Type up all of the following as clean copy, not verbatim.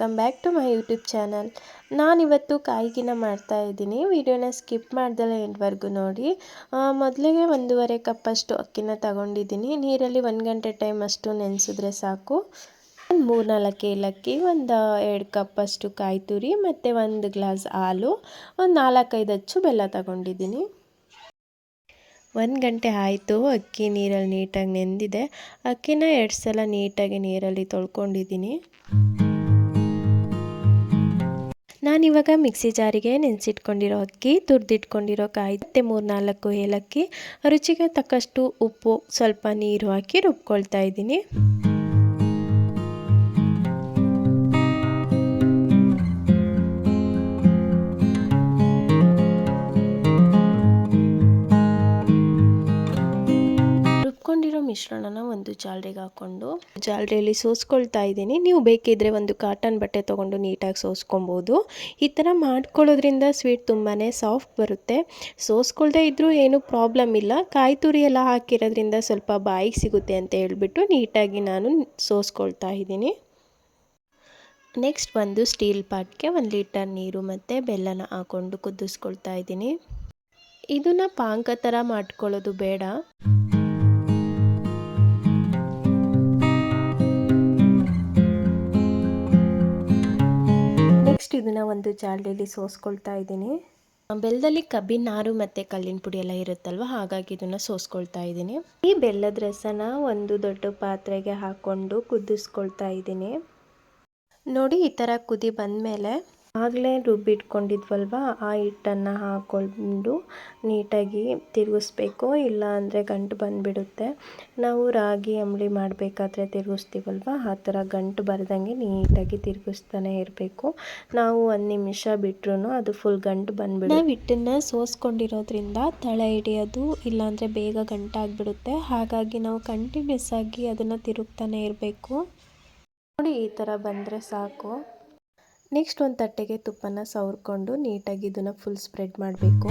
Welcome back to my YouTube channel. ನಾನಿವತ್ತು ಕಾಯಿಗಿನ ಮಾಡ್ತಾ ಇದ್ದೀನಿ. ವಿಡಿಯೋನ ಸ್ಕಿಪ್ ಮಾಡ್ದಲೇ ಎಂಡ್ವರೆಗೂ ನೋಡಿ. ಮೊದಲಿಗೆ 1.5 ಕಪ್ಪಷ್ಟು ಅಕ್ಕಿನ ತಗೊಂಡಿದ್ದೀನಿ. ನೀರಲ್ಲಿ 1 ಗಂಟೆ ಟೈಮ್ ಅಷ್ಟು ನೆನೆಸಿದ್ರೆ ಸಾಕು. ಒಂದು 3-4 ಏಲಕ್ಕಿ, ಒಂದು 2 ಕಪ್ಪಷ್ಟು ಕಾಯಿ ತುರಿ ಮತ್ತು 1 ಗ್ಲಾಸ್ ಹಾಲು, ಒಂದು 4-5 ಅಚ್ಚು ಬೆಲ್ಲ ತಗೊಂಡಿದ್ದೀನಿ. 1 ಗಂಟೆ ಆಯಿತು. ಅಕ್ಕಿ ನೀರಲ್ಲಿ ನೀಟಾಗಿ ನೆಂದಿದೆ. ಅಕ್ಕಿನ 2 ಸಲ ನೀಟಾಗಿ ನೀರಲ್ಲಿ ತೊಳ್ಕೊಂಡಿದ್ದೀನಿ. ನಾನಿವಾಗ ಮಿಕ್ಸಿ ಜಾರಿಗೆ ನೆನೆಸಿಟ್ಕೊಂಡಿರೋ ಅಕ್ಕಿ, ತುರಿದಿಟ್ಕೊಂಡಿರೋ ಕಾಯಿ ಮತ್ತು 3-4 ಏಲಕ್ಕಿ, ರುಚಿಗೆ ತಕ್ಕಷ್ಟು ಉಪ್ಪು, ಸ್ವಲ್ಪ ನೀರು ಹಾಕಿ ರುಬ್ಕೊಳ್ತಾ ಇದ್ದೀನಿ. ರುಬ್ಕೊಂಡಿರೋ ಮಿಶ್ರಣನ ಒಂದು ಜಾಲರಿಗೆ ಹಾಕ್ಕೊಂಡು ಜಾಲರಿಯಲ್ಲಿ ಸೋಸ್ಕೊಳ್ತಾ ಇದ್ದೀನಿ. ನೀವು ಬೇಕಿದ್ರೆ ಒಂದು ಕಾಟನ್ ಬಟ್ಟೆ ತೊಗೊಂಡು ನೀಟಾಗಿ ಸೋಸ್ಕೊಬೋದು. ಈ ಥರ ಮಾಡ್ಕೊಳ್ಳೋದ್ರಿಂದ ಸ್ವೀಟ್ ತುಂಬಾ ಸಾಫ್ಟ್ ಬರುತ್ತೆ. ಸೋಸ್ಕೊಳ್ದೇ ಇದ್ದರೂ ಏನೂ ಪ್ರಾಬ್ಲಮ್ ಇಲ್ಲ. ಕಾಯಿ ತುರಿ ಎಲ್ಲ ಹಾಕಿರೋದ್ರಿಂದ ಸ್ವಲ್ಪ ಬಾಯಿಗೆ ಸಿಗುತ್ತೆ ಅಂತ ಹೇಳ್ಬಿಟ್ಟು ನೀಟಾಗಿ ನಾನು ಸೋಸ್ಕೊಳ್ತಾ ಇದ್ದೀನಿ. ನೆಕ್ಸ್ಟ್ ಒಂದು ಸ್ಟೀಲ್ ಪಾಟ್ಗೆ 1 ಲೀಟರ್ ನೀರು ಮತ್ತು ಬೆಲ್ಲನ ಹಾಕ್ಕೊಂಡು ಕುದಿಸ್ಕೊಳ್ತಾ ಇದ್ದೀನಿ. ಇದನ್ನು ಪಾಕ ಥರ ಮಾಡ್ಕೊಳ್ಳೋದು ಬೇಡ. ನೆಕ್ಸ್ಟ್ ಇದನ್ನು ಒಂದು ಜಾಲರಿಯಲ್ಲಿ ಸೋಸ್ಕೊಳ್ತಾ ಇದ್ದೀನಿ. ಬೆಲ್ಲದಲ್ಲಿ ಕಬ್ಬಿನ ನಾರು ಮತ್ತು ಕಲ್ಲಿನ ಪುಡಿ ಎಲ್ಲ ಇರುತ್ತಲ್ವ, ಹಾಗಾಗಿ ಇದನ್ನು ಸೋಸ್ಕೊಳ್ತಾ ಇದ್ದೀನಿ. ಈ ಬೆಲ್ಲದ ರಸನ ಒಂದು ದೊಡ್ಡ ಪಾತ್ರೆಗೆ ಹಾಕ್ಕೊಂಡು ಕುದಿಸ್ಕೊಳ್ತಾ ಇದ್ದೀನಿ. ನೋಡಿ, ಈ ಥರ ಕುದಿ ಬಂದಮೇಲೆ ಆಗಲೇ ರುಬ್ಬಿಟ್ಕೊಂಡಿದ್ವಲ್ವ, ಆ ಹಿಟ್ಟನ್ನು ಹಾಕ್ಕೊಂಡು ನೀಟಾಗಿ ತಿರುಗಿಸ್ಬೇಕು. ಇಲ್ಲ ಅಂದರೆ ಗಂಟು ಬಂದುಬಿಡುತ್ತೆ. ನಾವು ರಾಗಿ ಅಂಬಲಿ ಮಾಡಬೇಕಾದ್ರೆ ತಿರುಗಿಸ್ತೀವಲ್ವ, ಆ ಥರ ಗಂಟು ಬರದಂಗೆ ನೀಟಾಗಿ ತಿರುಗಿಸ್ತಾನೆ ಇರಬೇಕು. ನಾವು 1 ನಿಮಿಷ ಬಿಟ್ರೂ ಅದು ಫುಲ್ ಗಂಟು ಬಂದುಬಿಡುತ್ತೆ. ನಾವು ಹಿಟ್ಟನ್ನು ಸೋಸ್ಕೊಂಡಿರೋದ್ರಿಂದ ತಳ ಹಿಡಿಯೋದು ಇಲ್ಲಾಂದರೆ ಬೇಗ ಗಂಟಾಗಿಬಿಡುತ್ತೆ. ಹಾಗಾಗಿ ನಾವು ಕಂಟಿನ್ಯೂಸ್ ಆಗಿ ಅದನ್ನು ತಿರುಗ್ತಾನೆ ಇರಬೇಕು. ನೋಡಿ, ಈ ಥರ ಬಂದರೆ ಸಾಕು. ನೆಕ್ಸ್ಟ್ ಒಂದು ತಟ್ಟೆಗೆ ತುಪ್ಪನ ಸವರ್ಕೊಂಡು ನೀಟಾಗಿ ಇದನ್ನು ಫುಲ್ ಸ್ಪ್ರೆಡ್ ಮಾಡಬೇಕು.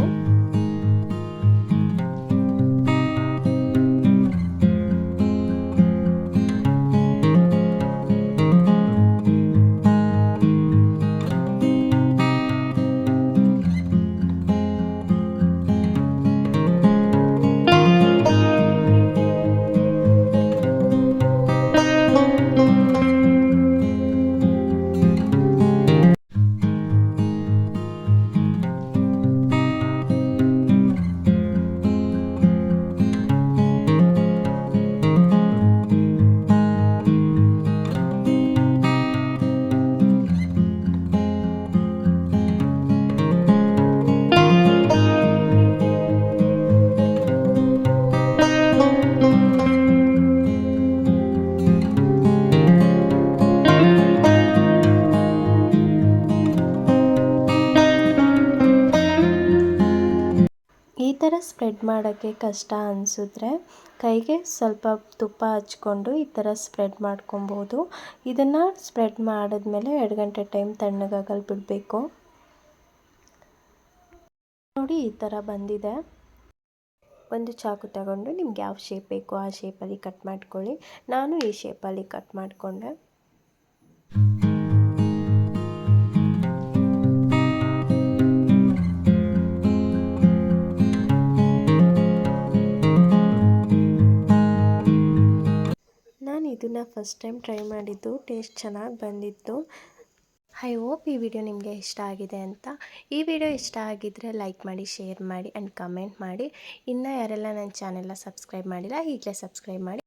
ಈ ಥರ ಸ್ಪ್ರೆಡ್ ಮಾಡೋಕ್ಕೆ ಕಷ್ಟ ಅನಿಸಿದ್ರೆ ಕೈಗೆ ಸ್ವಲ್ಪ ತುಪ್ಪ ಹಚ್ಕೊಂಡು ಈ ಥರ ಸ್ಪ್ರೆಡ್ ಮಾಡ್ಕೊಬೋದು. ಇದನ್ನು ಸ್ಪ್ರೆಡ್ ಮಾಡಿದ್ಮೇಲೆ 2 ಗಂಟೆ ಟೈಮ್ ತಣ್ಣಗಾಗಲು ಬಿಡಬೇಕು. ನೋಡಿ, ಈ ಥರ ಬಂದಿದೆ. ಒಂದು ಚಾಕು ತಗೊಂಡು ನಿಮ್ಗೆ ಯಾವ ಶೇಪ್ ಬೇಕೋ ಆ ಶೇಪಲ್ಲಿ ಕಟ್ ಮಾಡ್ಕೊಳ್ಳಿ. ನಾನು ಈ ಶೇಪಲ್ಲಿ ಕಟ್ ಮಾಡಿಕೊಂಡೆ. ನಾನು ಇದನ್ನು ಫಸ್ಟ್ ಟೈಮ್ ಟ್ರೈ ಮಾಡಿದ್ದು, ಟೇಸ್ಟ್ ಚೆನ್ನಾಗಿ ಬಂದಿತ್ತು. ಐ ಹೋಪ್ ಈ ವಿಡಿಯೋ ನಿಮಗೆ ಇಷ್ಟ ಆಗಿದೆ ಅಂತ. ಈ ವಿಡಿಯೋ ಇಷ್ಟ ಆಗಿದ್ದರೆ ಲೈಕ್ ಮಾಡಿ, ಶೇರ್ ಮಾಡಿ ಆ್ಯಂಡ್ ಕಮೆಂಟ್ ಮಾಡಿ. ಇನ್ನೂ ಯಾರೆಲ್ಲ ನನ್ನ ಚಾನೆಲ್ನ ಸಬ್ಸ್ಕ್ರೈಬ್ ಮಾಡಿಲ್ಲ, ಈಗಲೇ ಸಬ್ಸ್ಕ್ರೈಬ್ ಮಾಡಿ.